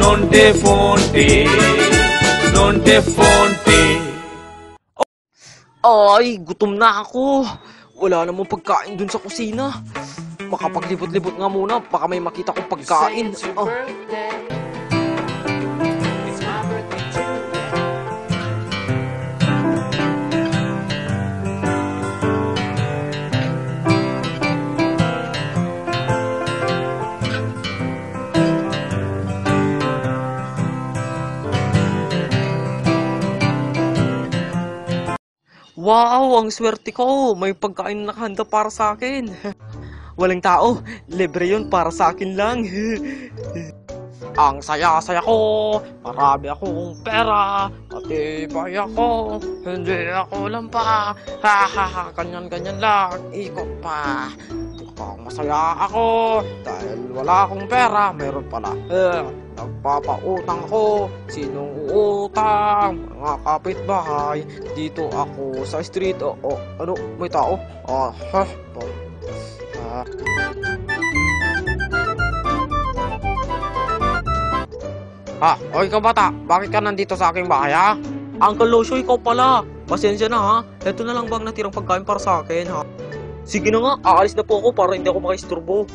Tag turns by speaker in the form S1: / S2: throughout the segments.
S1: Nonte Fonte, Nonte Fonte.
S2: Ay, gutom na ako. Wala namang pagkain dun sa kusina. Makapaglibot-libot nga muna, baka may makita kong pagkain. Wow, ang swerte ko. May pagkain na nakahanda para sa akin. Walang tao, libre yun para sa akin lang. Ang saya-saya ko, marami akong pera, matibay ako, hindi ako lampa. Ha ha ha, ganyan-ganyan lang, ikot pa. Mukhang masaya ako, dahil wala akong pera, meron pala. Nagpapautang ako, sinong uutang? Mga kapitbahay, dito ako sa street. Ano, may tao? O ikaw bata, bakit ka nandito sa aking bahay ha? Uncle Lucio, ikaw pala. Pasensya na ha. Ito na lang bang natirang pagkain para sa akin ha? Sige na nga, aalis na po ako para hindi ako makaisturbo.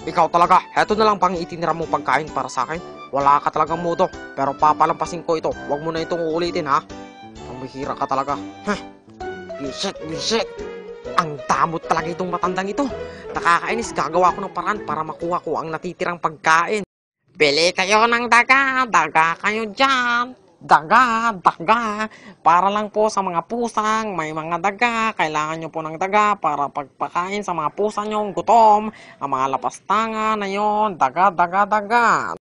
S2: Ikaw talaga, eto na lang bang itinira mong pagkain para sa akin? Wala ka talagang modo, pero papalampasin ko ito. Huwag mo na itong uulitin ha. Ang bihira ka talaga. Bisit. Ang damot talaga itong matandang ito. Nakakainis, gagawa ko ng paraan para makuha ko ang natitirang pagkain. Bili kayo ng daga kayo dyan. Daga. Para lang po sa mga pusang may mga daga. Kailangan nyo po ng daga para pagpakain sa mga pusa nyong gutom. Ang mga lapastangan na yon, daga.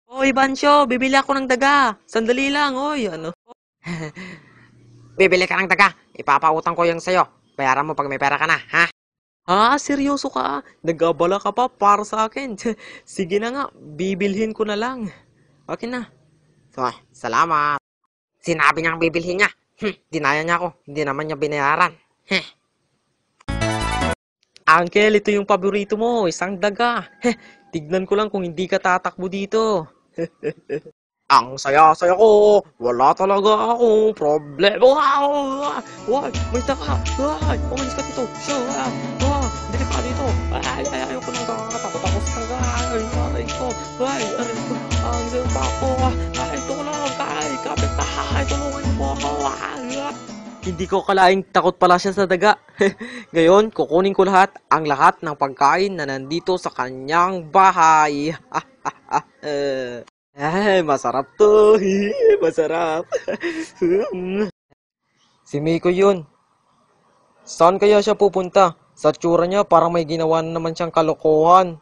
S2: Oy, Bansyo, bibili ako ng daga. Sandali lang, oy, ano? Bibili ka ng daga. Ipapautang ko yung sayo. Bayaran mo pag may pera ka na, ha? Seryoso ka? Nagabala ka pa para sa akin. Sige na nga, bibilhin ko na lang. Okay na. So, salamat. Sinabi niyang bibilhin niya. Dinaya niya ako. Hindi naman niya binayaran. Uncle, ito yung paborito mo. Isang daga. Tignan ko lang kung hindi ka tatakbo dito. Ang saya-saya ko, wala talaga akong problema. Wow! May taka! Umalis ka dito! Dili ka dito! Ayoko nang takot ako sa taga! Aray ko! Ang zimba ko! Tulong! Kapit-tahay! Tulungan niyo po ako! Hindi ko kalaing takot pala siya sa daga. Ngayon, kukunin ko ang lahat ng pagkain na nandito sa kanyang bahay. Masarap to. Masarap. Si Miko yun. Saan kaya siya pupunta? Sa tsura niya parang may ginawa na naman siyang kalokohan.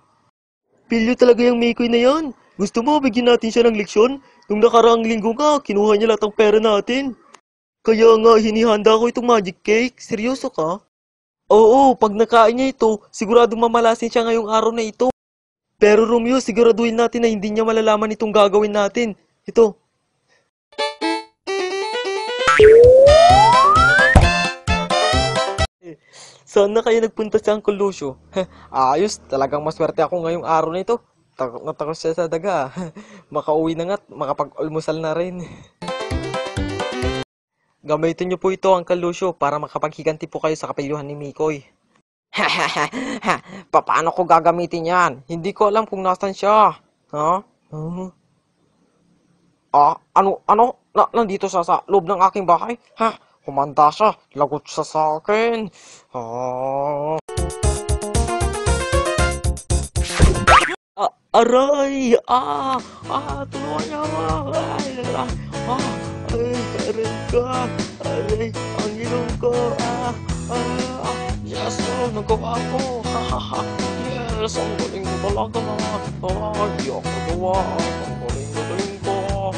S2: Pilyo talaga yung Miko na yan. Gusto mo bigyan natin siya ng leksyon? Nung nakaraang linggo nga, kinuha niya lahat ng pera natin. Kaya nga hinihanda ko itong magic cake. Seryoso ka? Oo, pag nakain niya ito, siguradong mamalasin siya ngayong araw na ito. Pero Romeo, siguraduhin natin na hindi niya malalaman itong gagawin natin. Ito. Saan na kayo nagpunta sa Uncle Lucio? Ayos, talagang maswerte ako ngayong araw na ito. Takot na takot siya sa daga. Makauwi na nga't makapag-almusal na rin. Gamitin niyo po ito, Uncle Lucio, para makapaghiganti po kayo sa kapilyuhan ni Mikoy. Paano ko gagamitin yan? Hindi ko alam kung nasan siya. Ha? Ano? Nandito siya sa loob ng aking bahay? Kumanda siya. Lagot siya sa akin. Aray! Tulungan niya ako! Aray ka! Aray! Ang ilong ko! Yes! Nagawa ko! Yes! Ang galing mo talaga! Hindi ako nagawa! Ang galing ko!